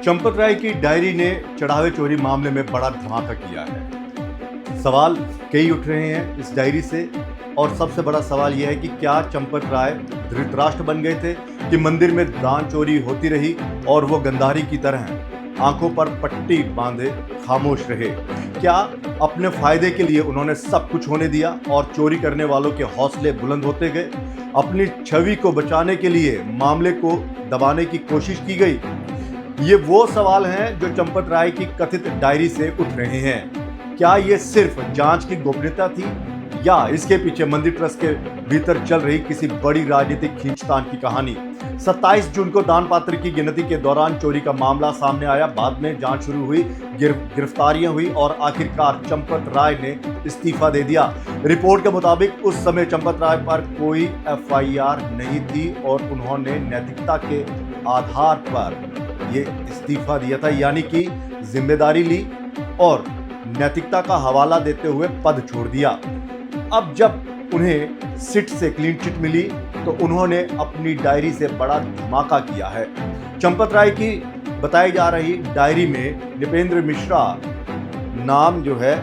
चंपत राय की डायरी ने चढ़ावे चोरी मामले में बड़ा धमाका किया है। सवाल कई उठ रहे हैं इस डायरी से, और सबसे बड़ा सवाल यह है कि क्या चंपत राय धृतराष्ट्र बन गए थे कि मंदिर में दान चोरी होती रही और वो गंधारी की तरह आंखों पर पट्टी बांधे खामोश रहे। क्या अपने फायदे के लिए उन्होंने सब कुछ होने दिया और चोरी करने वालों के हौसले बुलंद होते गए? अपनी छवि को बचाने के लिए मामले को दबाने की कोशिश की गई? ये वो सवाल हैं जो चंपत राय की कथित डायरी से उठ रहे हैं। क्या ये सिर्फ जांच की गोपनीयता थी, या इसके पीछे मंदिर ट्रस्ट के भीतर चल रही किसी बड़ी राजनीतिक खींचतान की कहानी? 27 जून को दान पात्र की गिनती के दौरान चोरी का मामला सामने आया। बाद में जांच शुरू हुई, गिरफ्तारियां हुई और आखिरकार चंपत राय ने इस्तीफा दे दिया। रिपोर्ट के मुताबिक उस समय चंपत राय पर कोई एफआईआर नहीं थी और उन्होंने नैतिकता के आधार पर ये इस्तीफा दिया था, यानी कि जिम्मेदारी ली और नैतिकता का हवाला देते हुए पद छोड़ दिया। अब जब उन्हें सिट से क्लीन चिट मिली तो उन्होंने अपनी डायरी से बड़ा धमाका किया है। चंपत राय की बताई जा रही डायरी में नृपेंद्र मिश्रा नाम जो है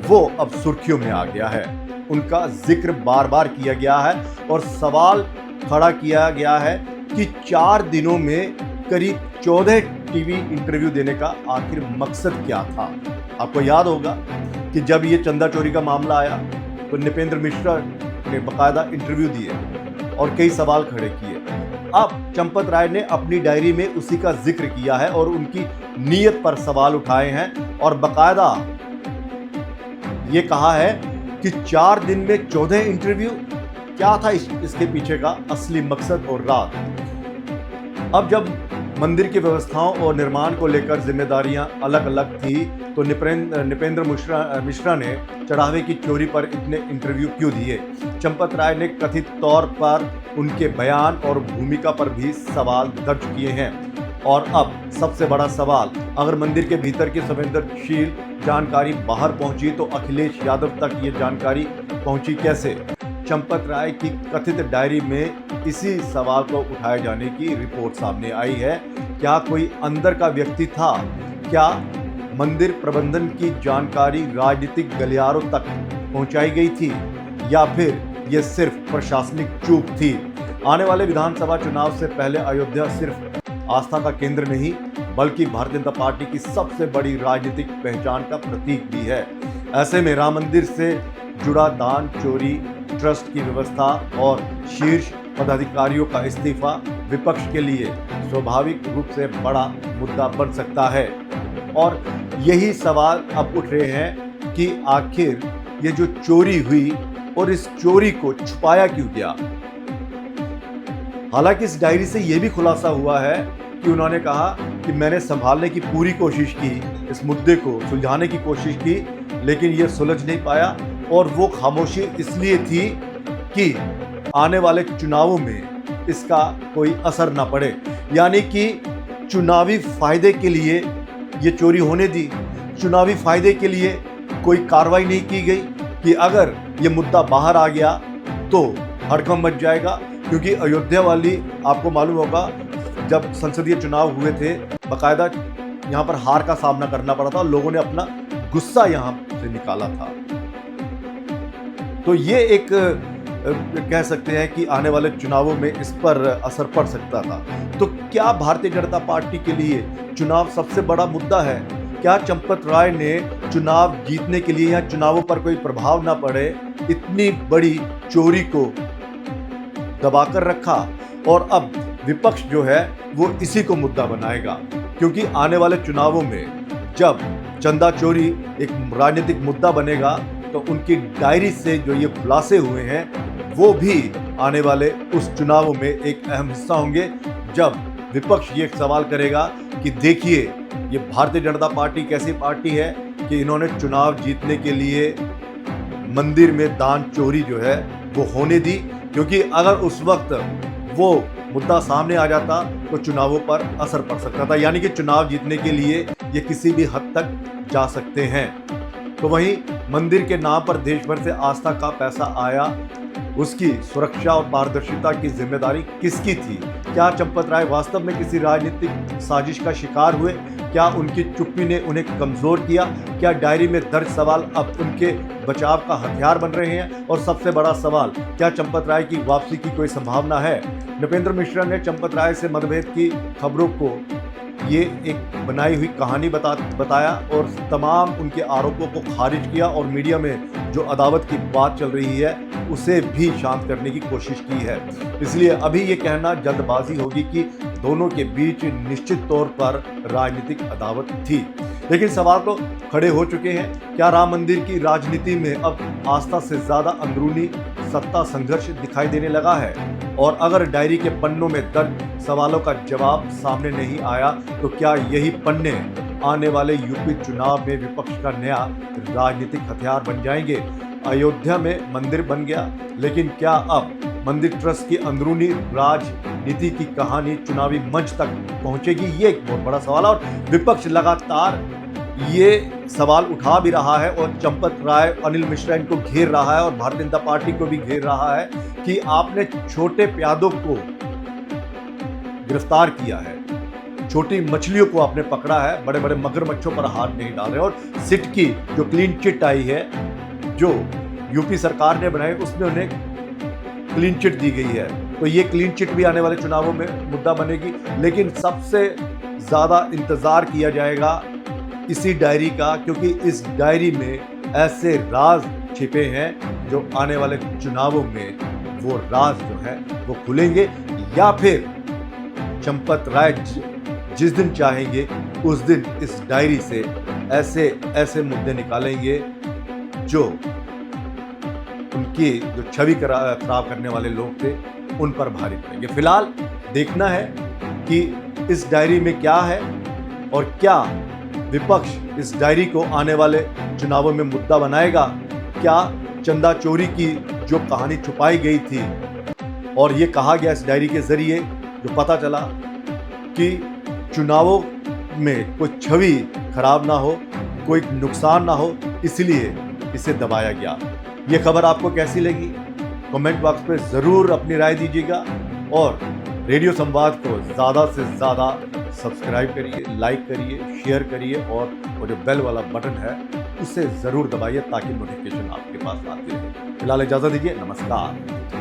वो अब सुर्खियों में आ गया है। उनका जिक्र बार बार किया गया है और सवाल खड़ा किया गया है कि 4 दिनों में करीब 14 टीवी इंटरव्यू देने का आखिर मकसद क्या था। आपको याद होगा कि जब ये चंदा चोरी का मामला आया तो नृपेंद्र मिश्रा ने बाकायदा इंटरव्यू दिए और कई सवाल खड़े किए। अब चंपत राय ने अपनी डायरी में उसी का जिक्र किया है और उनकी नीयत पर सवाल उठाए हैं और बाकायदा ये कहा है कि 4 दिन में 14 इंटरव्यू, क्या था इसके पीछे का असली मकसद और राज? अब जब मंदिर की व्यवस्थाओं और निर्माण को लेकर जिम्मेदारियां अलग अलग थी तो नृपेंद्र मिश्रा ने चढ़ावे की चोरी पर इतने इंटरव्यू क्यों दिए? चंपत राय ने कथित तौर पर उनके बयान और भूमिका पर भी सवाल दर्ज किए हैं। और अब सबसे बड़ा सवाल, अगर मंदिर के भीतर की संवेदनशील जानकारी बाहर पहुंची तो अखिलेश यादव तक ये जानकारी पहुंची कैसे? चंपत राय की कथित डायरी में इसी सवाल को उठाए जाने की रिपोर्ट सामने आई है। क्या कोई अंदर का व्यक्ति था? क्या मंदिर प्रबंधन की जानकारी राजनीतिक गलियारों तक पहुंचाई गई थी, या फिर यह सिर्फ प्रशासनिक चूक थी? आने वाले विधानसभा चुनाव से पहले अयोध्या सिर्फ आस्था का केंद्र नहीं बल्कि भारतीय जनता पार्टी की सबसे बड़ी राजनीतिक पहचान का प्रतीक भी है। ऐसे में राम मंदिर से जुड़ा दान चोरी, ट्रस्ट की व्यवस्था और शीर्ष पदाधिकारियों का इस्तीफा विपक्ष के लिए स्वाभाविक रूप से बड़ा मुद्दा बन सकता है। और यही सवाल अब उठ रहे हैं कि आखिर ये जो चोरी हुई और इस चोरी को छुपाया क्यों गया? हालांकि इस डायरी से यह भी खुलासा हुआ है कि उन्होंने कहा कि मैंने संभालने की पूरी कोशिश की, इस मुद्दे को सुलझाने की कोशिश की, लेकिन यह सुलझ नहीं पाया और वो खामोशी इसलिए थी कि आने वाले चुनावों में इसका कोई असर ना पड़े। यानी कि चुनावी फायदे के लिए ये चोरी होने दी, चुनावी फायदे के लिए कोई कार्रवाई नहीं की गई कि अगर ये मुद्दा बाहर आ गया तो हड़कंप मच जाएगा। क्योंकि अयोध्या वाली, आपको मालूम होगा, जब संसदीय चुनाव हुए थे बाकायदा यहाँ पर हार का सामना करना पड़ा था, लोगों ने अपना गुस्सा यहाँ से निकाला था। तो ये एक कह सकते हैं कि आने वाले चुनावों में इस पर असर पड़ सकता था। तो क्या भारतीय जनता पार्टी के लिए चुनाव सबसे बड़ा मुद्दा है? क्या चंपत राय ने चुनाव जीतने के लिए या चुनावों पर कोई प्रभाव ना पड़े इतनी बड़ी चोरी को दबाकर रखा? और अब विपक्ष जो है वो इसी को मुद्दा बनाएगा, क्योंकि आने वाले चुनावों में जब चंदा चोरी एक राजनीतिक मुद्दा बनेगा तो उनकी डायरी से जो ये खुलासे हुए हैं वो भी आने वाले उस चुनावों में एक अहम हिस्सा होंगे, जब विपक्ष ये सवाल करेगा कि देखिए ये भारतीय जनता पार्टी कैसी पार्टी है कि इन्होंने चुनाव जीतने के लिए मंदिर में दान चोरी जो है वो होने दी। क्योंकि अगर उस वक्त वो मुद्दा सामने आ जाता तो चुनावों पर असर पड़ सकता था, यानी कि चुनाव जीतने के लिए ये किसी भी हद तक जा सकते हैं। तो वहीं मंदिर के नाम पर देश भर से आस्था का पैसा आया उसकी सुरक्षा और पारदर्शिता की जिम्मेदारी किसकी थी? क्या चंपत राय वास्तव में किसी राजनीतिक साजिश का शिकार हुए? क्या उनकी चुप्पी ने उन्हें कमजोर किया? क्या डायरी में दर्ज सवाल अब उनके बचाव का हथियार बन रहे हैं? और सबसे बड़ा सवाल, क्या चंपत राय की वापसी की कोई संभावना है? नृपेंद्र मिश्रा ने चंपत राय से मतभेद की खबरों को ये एक बनाई हुई कहानी बताया और तमाम उनके आरोपों को खारिज किया और मीडिया में जो अदावत की बात चल रही है उसे भी शांत करने की कोशिश की है। इसलिए अभी ये कहना जल्दबाजी होगी कि दोनों के बीच निश्चित तौर पर राजनीतिक अदावत थी, लेकिन सवाल तो खड़े हो चुके हैं। क्या राम मंदिर की राजनीति में अब आस्था से ज्यादा अंदरूनी सत्ता संघर्ष दिखाई देने लगा है? और अगर डायरी के पन्नों में दर्ज सवालों का जवाब सामने नहीं आया तो क्या यही पन्ने आने वाले यूपी चुनाव में विपक्ष का नया राजनीतिक हथियार बन जाएंगे? अयोध्या में मंदिर बन गया, लेकिन क्या अब मंदिर ट्रस्ट की अंदरूनी राजनीति की कहानी चुनावी मंच तक पहुंचेगी? ये एक बहुत बड़ा सवाल है और विपक्ष लगातार ये सवाल उठा भी रहा है और चंपत राय, अनिल मिश्रा इनको घेर रहा है और भारतीय जनता पार्टी को भी घेर रहा है कि आपने छोटे प्यादों को गिरफ्तार किया है, छोटी मछलियों को आपने पकड़ा है, बड़े बड़े मगरमच्छों पर हाथ नहीं डाल रहे। और सिट की जो क्लीन चिट आई है, जो यूपी सरकार ने बनाई, उसमें उन्हें क्लीन चिट दी गई है, तो ये क्लीन चिट भी आने वाले चुनावों में मुद्दा बनेगी। लेकिन सबसे ज्यादा इंतजार किया जाएगा इसी डायरी का, क्योंकि इस डायरी में ऐसे राज छिपे हैं जो आने वाले चुनावों में वो राज जो है वो खुलेंगे, या फिर चंपत राय जिस दिन चाहेंगे उस दिन इस डायरी से ऐसे ऐसे मुद्दे निकालेंगे जो उनकी जो छवि खराब करने वाले लोग थे उन पर भारी पड़ेंगे। फिलहाल देखना है कि इस डायरी में क्या है और क्या विपक्ष इस डायरी को आने वाले चुनावों में मुद्दा बनाएगा। क्या चंदा चोरी की जो कहानी छुपाई गई थी और ये कहा गया इस डायरी के जरिए, जो पता चला कि चुनावों में कोई छवि खराब ना हो, कोई नुकसान ना हो, इसलिए इसे दबाया गया। ये खबर आपको कैसी लगी? कमेंट बॉक्स पे ज़रूर अपनी राय दीजिएगा और रेडियो संवाद को ज़्यादा से ज़्यादा सब्सक्राइब करिए, लाइक करिए, शेयर करिए और वो जो बेल वाला बटन है उसे ज़रूर दबाइए ताकि नोटिफिकेशन आपके पास आती रहे। फिलहाल इजाज़त दीजिए, नमस्कार।